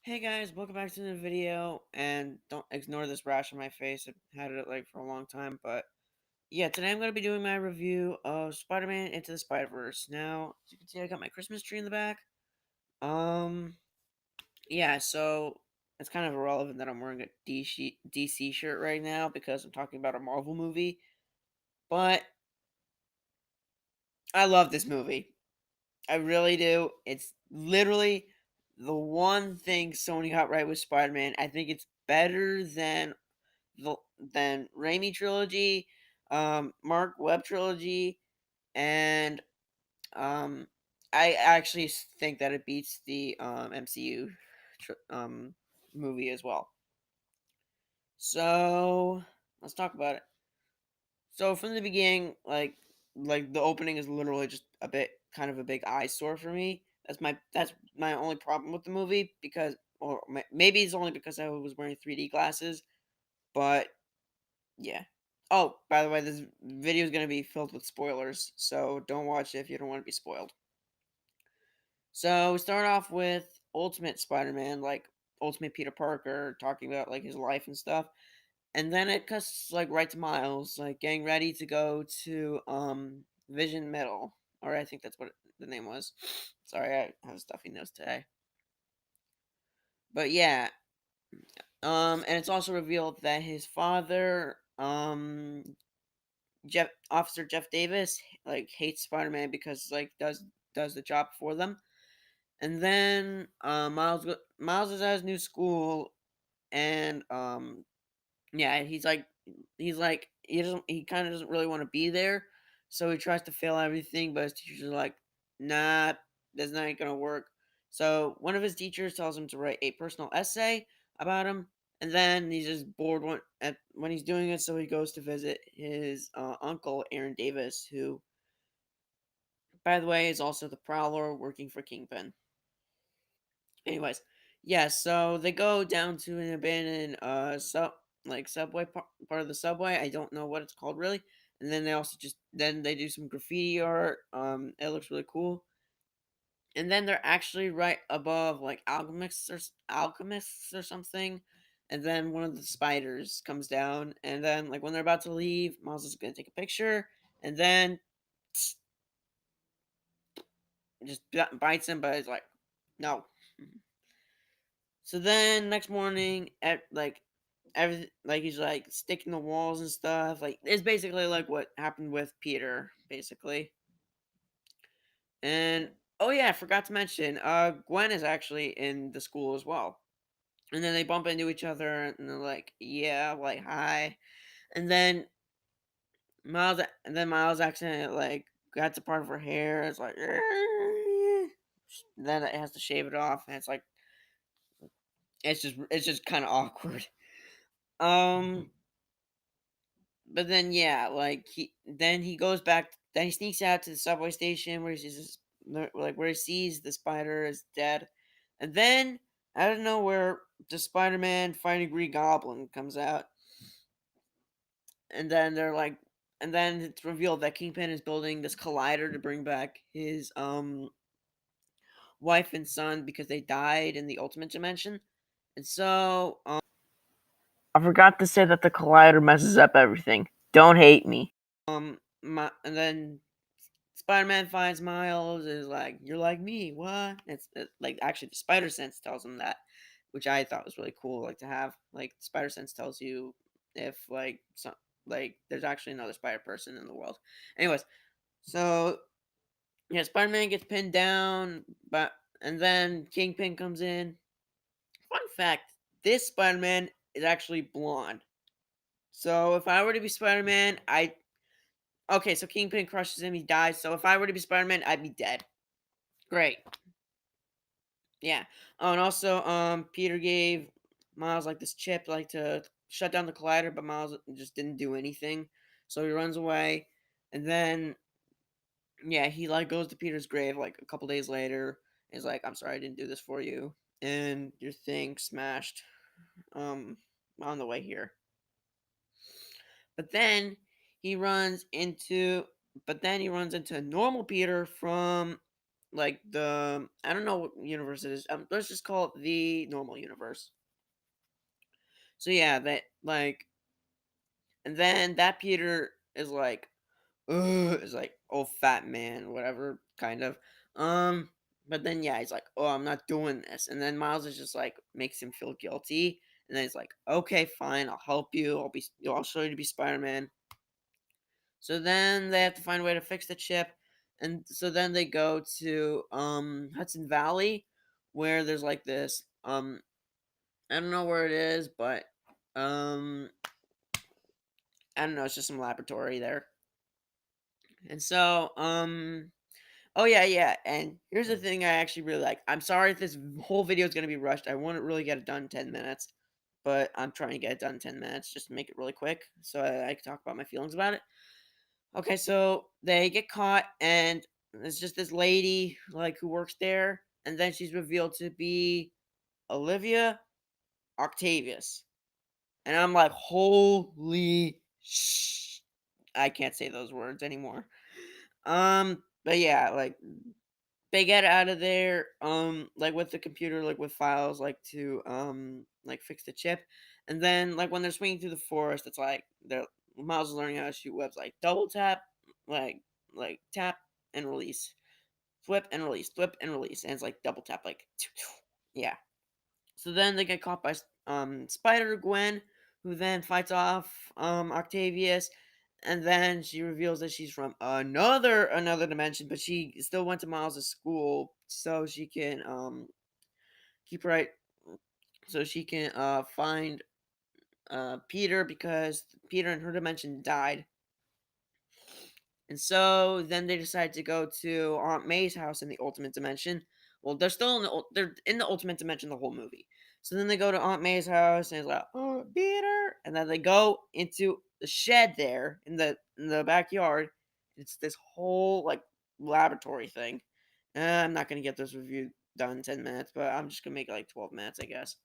Hey guys, welcome back to the video, and don't ignore this rash on my face. I've had it for a long time, but yeah, today I'm going to be doing my review of Spider-Man Into the Spider-Verse. Now, as you can see, I got my Christmas tree in the back. Um, yeah, so it's kind of irrelevant that I'm wearing a DC shirt right now because I'm talking about a Marvel movie, but I love this movie. I really do. It's literally the one thing Sony got right with Spider-Man. I think it's better than Raimi trilogy, Mark Webb trilogy, and um, I actually think that it beats the MCU movie as well. So let's talk about it. So from the beginning, like the opening is literally just a bit kind of a big eyesore for me. That's my only problem with the movie because, or maybe it's only because I was wearing 3D glasses, but yeah. Oh, by the way, this video is going to be filled with spoilers, so don't watch it if you don't want to be spoiled. So we start off with Ultimate Spider-Man, like Ultimate Peter Parker, talking about like his life and stuff, and then it cuts like right to Miles, like getting ready to go to Vision Middle, or I think that's what the name was. Sorry, I have a stuffy nose today, but yeah. And it's also revealed that his father, Officer Jeff Davis, like hates Spider-Man because like does the job for them. And then Miles is at his new school, and yeah, he kind of doesn't really want to be there, so he tries to fail everything, but his teachers are like, nah, that's not gonna work. So one of his teachers tells him to write a personal essay about him, and then he's just bored when he's doing it, so he goes to visit his uncle Aaron Davis, who, by the way, is also the Prowler working for Kingpin. Anyways, yeah, so they go down to an abandoned subway part of the subway. I don't know what it's called really. And then they do some graffiti art. It looks really cool. And then they're actually right above like alchemists or something. And then one of the spiders comes down, and then like when they're about to leave, Miles is gonna take a picture, and then just bites him, but it's like, no. So then next morning, at like every like he's like sticking the walls and stuff. Like it's basically like what happened with Peter, basically. And oh yeah, I forgot to mention, Gwen is actually in the school as well. And then they bump into each other, and they're like, "Yeah, like hi." And then Miles accidentally like grabs a part of her hair. It's like, then it has to shave it off, and it's like it's just kind of awkward. Um, but then yeah, like he goes back. Then he sneaks out to the subway station where where he sees the spider is dead, and then out of nowhere, the Spider-Man fighting Green Goblin comes out, and then and then it's revealed that Kingpin is building this collider to bring back his wife and son because they died in the Ultimate Dimension, and so I forgot to say that the collider messes up everything. Don't hate me. And then Spider-Man finds Miles, is like, "You're like me, what?" Like actually the Spider Sense tells him that, which I thought was really cool, like to have like Spider Sense tells you if like there's actually another Spider person in the world. Anyways, so yeah, Spider-Man gets pinned down, but and then Kingpin comes in. Fun fact: this Spider-Man is actually blonde. So if I were to be Spider-Man, I okay. So Kingpin crushes him, he dies. So if I were to be Spider-Man, I'd be dead. Great. Yeah. Oh, and also, Peter gave Miles like this chip, like to shut down the collider, but Miles just didn't do anything, so he runs away, and then yeah, he like goes to Peter's grave like a couple days later. And he's like, "I'm sorry, I didn't do this for you, and your thing smashed, um, on the way here." But then he runs into, but then he runs into normal Peter from like the I don't know what universe it is. Let's just call it the normal universe. So yeah, that like, and then that Peter is like, oh, fat man, whatever, kind of. Um, but then yeah, he's like, oh, I'm not doing this, and then Miles is just like makes him feel guilty, and then he's like, okay, fine, I'll help you. I'll show you to be Spider Man. So then they have to find a way to fix the chip, and so then they go to Hudson Valley, where there's like this I don't know where it is, but um I don't know, it's just some laboratory there. And so oh yeah, yeah. And here's the thing I actually really like. I'm sorry if this whole video is gonna be rushed. I want to really get it done in 10 minutes, but I'm trying to get it done in 10 minutes just to make it really quick so I can talk about my feelings about it. Okay, so they get caught, and it's just this lady like who works there, and then she's revealed to be Olivia Octavius, and I'm like, holy sh! I can't say those words anymore. But yeah, like they get out of there, like with the computer, like with files, like to like fix the chip, and then like when they're swinging through the forest, it's like they're Miles is learning how to shoot webs, like double tap, like tap and release, flip and release, and it's like double tap, like yeah. So then they get caught by Spider Gwen, who then fights off Octavius, and then she reveals that she's from another dimension, but she still went to Miles' school so she can keep right so she can find Peter because Peter in her dimension died. And so then they decide to go to Aunt May's house in the Ultimate Dimension. Well, they're still in they're in the Ultimate Dimension the whole movie. So then they go to Aunt May's house and it's like, oh, Peter, and then they go into the shed there in the backyard. It's this whole like laboratory thing. I'm not gonna get this review done in 10 minutes, but I'm just gonna make it like 12 minutes, I guess.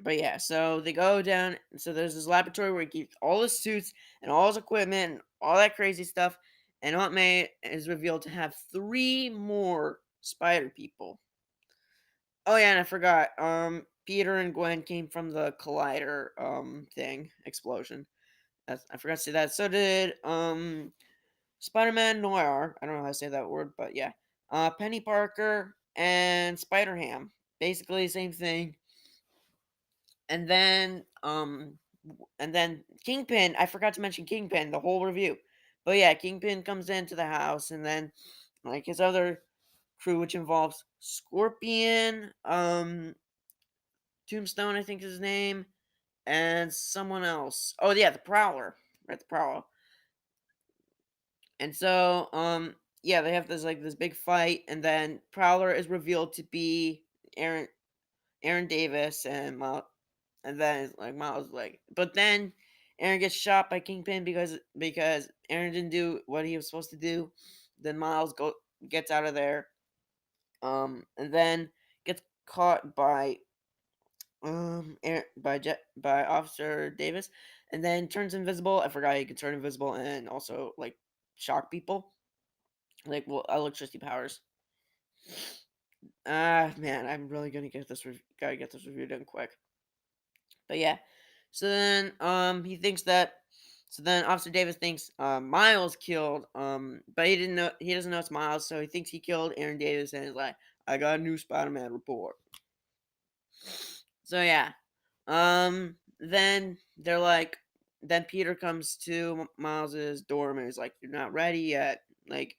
But yeah, so they go down. So there's this laboratory where he keeps all his suits and all his equipment and all that crazy stuff. And Aunt May is revealed to have three more spider people. Oh yeah, and I forgot. Peter and Gwen came from the collider thing explosion. I forgot to say that. So did Spider-Man Noir. I don't know how to say that word, but yeah. Penny Parker and Spider Ham. Basically the same thing. And then Kingpin, I forgot to mention Kingpin the whole review. But yeah, Kingpin comes into the house, and then like his other crew, which involves Scorpion, Tombstone, I think is his name, and someone else. Oh yeah, the Prowler. Right, the Prowler. And so yeah, they have this big fight, and then Prowler is revealed to be Aaron Aaron Davis, and then it's like Miles like, but then Aaron gets shot by Kingpin because Aaron didn't do what he was supposed to do. Then Miles gets out of there, and then gets caught by by Officer Davis, and then turns invisible. I forgot he could turn invisible and also like shock people, like well electricity powers. Ah man, I'm really gonna gotta get this review done quick. But yeah. So then he thinks that so then Officer Davis thinks Miles killed but he doesn't know it's Miles, so he thinks he killed Aaron Davis and is like, I got a new Spider-Man report. So yeah. Then they're like then Peter comes to Miles's dorm and he's like, you're not ready yet. Like,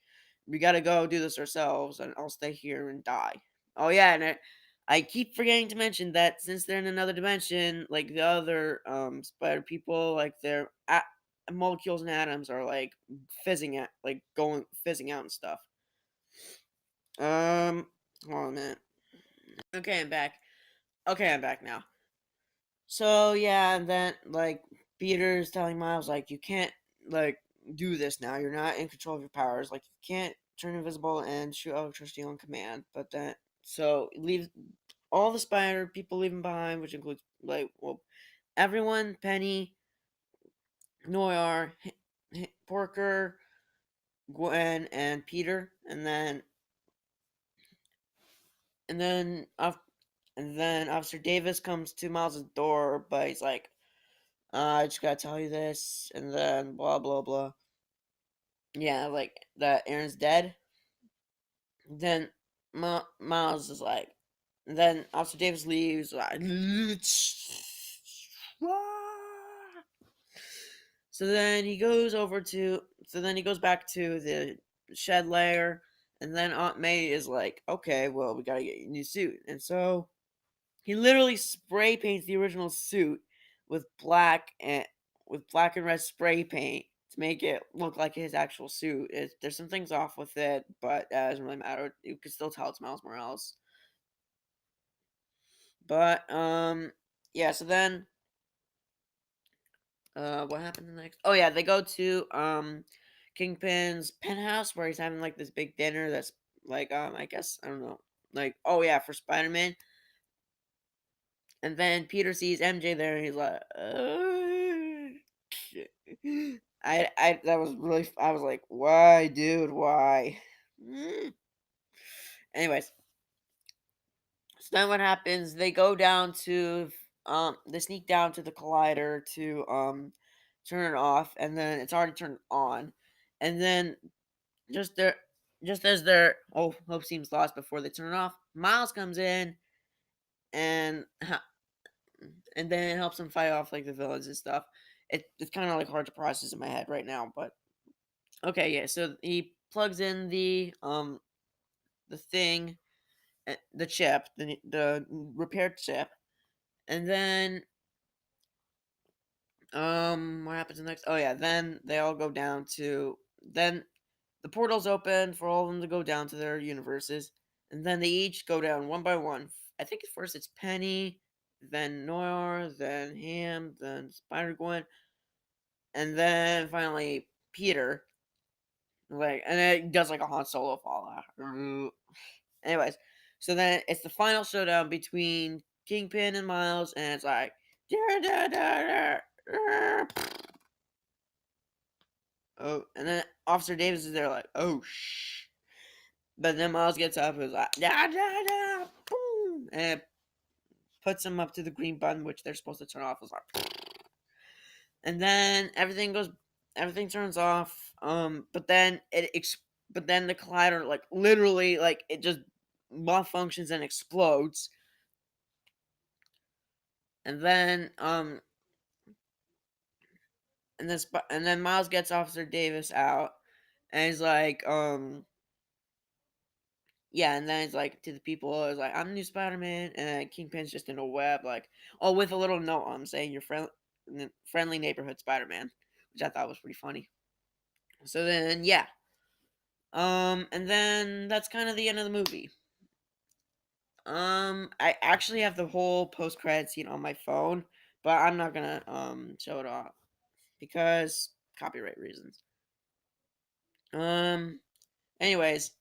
we gotta go do this ourselves and I'll stay here and die. Oh yeah, and I keep forgetting to mention that since they're in another dimension, like the other spider people, like their molecules and atoms are like fizzing out, like going fizzing out and stuff. Hold on a minute. Okay, I'm back. Okay, I'm back now. So yeah, and then like Peter's telling Miles like you can't like do this now. You're not in control of your powers. Like you can't turn invisible and shoot electricity on command. But then so leave all the spider people leaving behind, which includes like well everyone, Penny, Noir, Porker, Gwen, and Peter, and then and then Officer Davis comes to Miles' door, but he's like, I just gotta tell you this, and then blah blah blah. Yeah, like that Aaron's dead. Then Miles is like, and then Officer Davis leaves. Like, so then he goes over to. So then he goes back to the shed layer, and then Aunt May is like, "Okay, well, we gotta get you a new suit." And so he literally spray paints the original suit with black and red spray paint to make it look like his actual suit. There's some things off with it, but that doesn't really matter. You can still tell it's Miles Morales. But yeah. So then, what happened next? Oh yeah, they go to Kingpin's penthouse where he's having like this big dinner. That's like I guess I don't know. Like oh yeah, for Spider Man. And then Peter sees MJ there, and he's like, I that was really. I was like, why, dude, why? Anyways, so then what happens? They go down to they sneak down to the collider to turn it off, and then it's already turned on, and then just there, just as their hope seems lost before they turn it off, Miles comes in and and then it helps them fight off like the villains and stuff. It's kind of like hard to process in my head right now, but okay, yeah. So he plugs in the thing, the chip, the repaired chip, and then what happens next? Oh yeah, then they all go down to then the portals open for all of them to go down to their universes, and then they each go down one by one. I think at first it's Penny, then Noir, then Ham, then Spider Gwen, and then finally Peter. Like, and it does like a Han Solo fallout. Anyways, so then it's the final showdown between Kingpin and Miles, and it's like, "Da, da, da, da, oh, and then Officer Davis is there, like, oh shh. But then Miles gets up and is like, da, da, da, boom, and it puts him up to the green button, which they're supposed to turn off. It's like, and then everything turns off. But then the collider like literally like it just malfunctions and explodes. And then and then Miles gets Officer Davis out, and he's like yeah, and then it's like to the people, it's like I'm the new Spider-Man, and Kingpin's just in a web, like oh, with a little note on saying you're friendly neighborhood Spider-Man, which I thought was pretty funny. So then yeah, and then that's kind of the end of the movie. I actually have the whole post credit scene on my phone, but I'm not gonna show it off because copyright reasons. Um, anyways,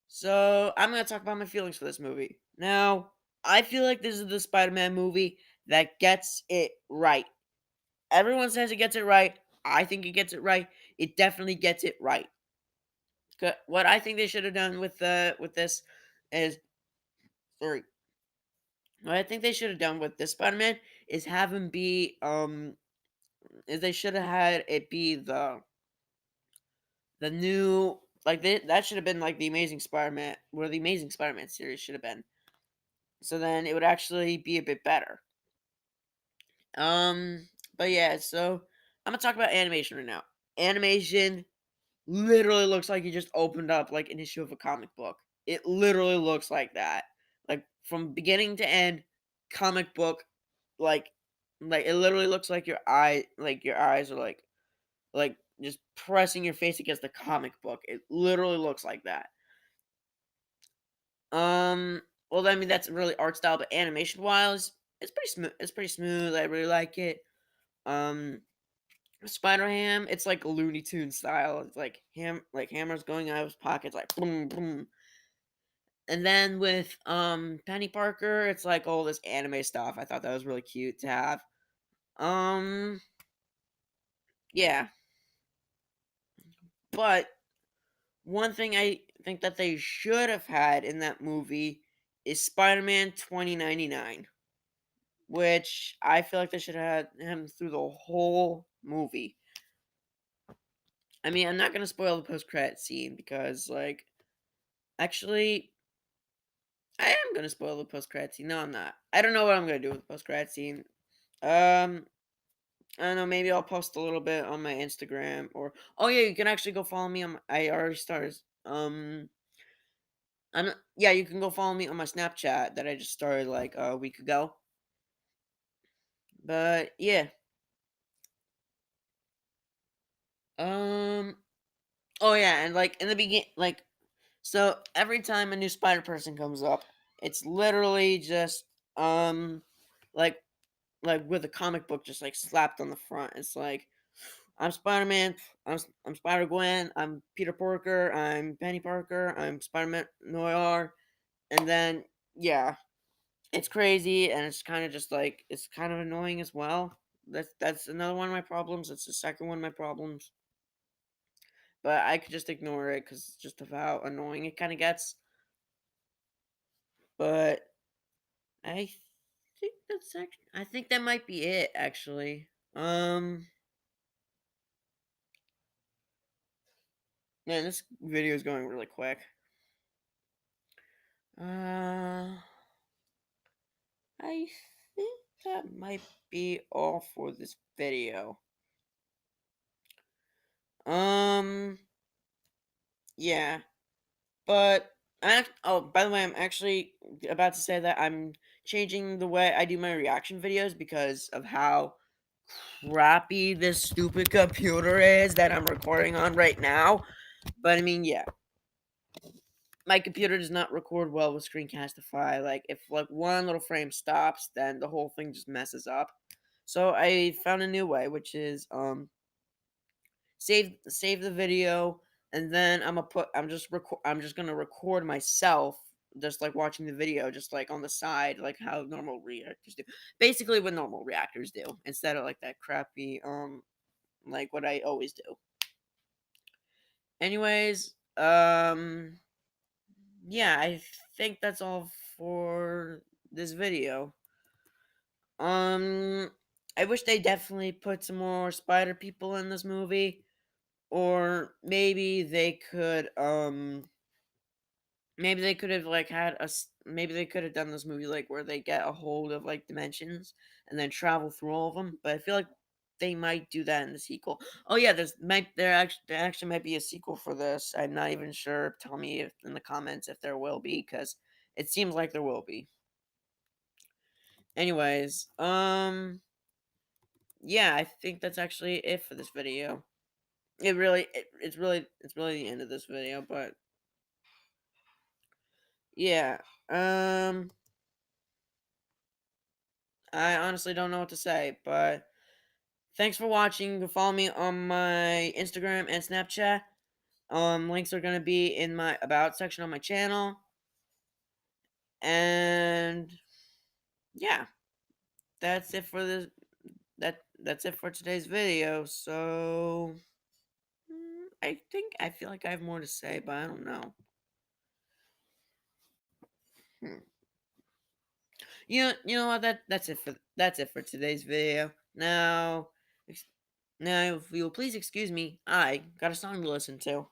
so I'm gonna talk about my feelings for this movie. Now, I feel like this is the Spider-Man movie that gets it right. Everyone says it gets it right. I think it gets it right. It definitely gets it right. What I think they should have done with this is sorry. What I think they should have done with this Spider-Man is have him be is they should have had it be the new like that should have been like the Amazing Spider-Man where the Amazing Spider-Man series should have been. So then it would actually be a bit better. Um but yeah, so I'm gonna talk about animation right now. Animation literally looks like you just opened up like an issue of a comic book. It literally looks like that. Like from beginning to end, comic book like it literally looks like your eyes are like just pressing your face against the comic book. It literally looks like that. Um well I mean that's really art style, but animation wise, it's pretty smooth. It's pretty smooth. I really like it. Um Spider Ham, it's like Looney Tune style. It's like hammers going out of his pockets, like boom boom. And then with Penny Parker, it's like all this anime stuff. I thought that was really cute to have. Um yeah, but one thing I think that they should have had in that movie is Spider-Man 2099, which I feel like they should have had him through the whole movie. I mean, I'm not gonna spoil the post-credit scene because, like, actually, I am gonna spoil the post-credit scene. No, I'm not. I don't know what I'm gonna do with the post-credit scene. Um, I don't know. Maybe I'll post a little bit on my Instagram, or oh yeah, you can actually go follow me on. I already started. Yeah, you can go follow me on my Snapchat that I just started like a week ago. But yeah, um, oh yeah, and like in the begin, like so every time a new Spider Person comes up, it's literally just like like with a comic book just like slapped on the front. It's like I'm Spider Man, I'm Spider Gwen, I'm Peter Parker, I'm Penny Parker, I'm Spider Man Noir, and then yeah, it's crazy and it's kind of just like it's kind of annoying as well. That's another one of my problems. It's the second one of my problems, but I could just ignore it because it's just of how annoying it kind of gets. But I I think that might be it actually. Man, this video is going really quick. Uh, I think that might be all for this video. Um, yeah, but oh, by the way, I'm actually about to say that I'm changing the way I do my reaction videos because of how crappy this stupid computer is that I'm recording on right now. But I mean, yeah, my computer does not record well with Screencastify. Like if like one little frame stops, then the whole thing just messes up. So I found a new way, which is save the video, and then I'm just gonna record myself just like watching the video, just like on the side, like how normal reactors do. Basically what normal reactors do, instead of like that crappy like what I always do. Anyways, yeah, I think that's all for this video. Um, I wish they definitely put some more spider people in this movie, or maybe they could have like maybe they could have done this movie like where they get a hold of like dimensions and then travel through all of them. But I feel like they might do that in the sequel. Oh yeah, there actually might be a sequel for this. I'm not even sure. Tell me if in the comments if there will be, because it seems like there will be. Anyways, yeah, I think that's actually it for this video. It's really the end of this video, but yeah. Um I honestly don't know what to say, but thanks for watching. You can follow me on my Instagram and Snapchat. Links are gonna be in my about section on my channel. And yeah, that's it for this that's it for today's video. So I feel like I have more to say, but I don't know. Hmm. You know what that's it for today's video. Now, now if you'll please excuse me, I got a song to listen to.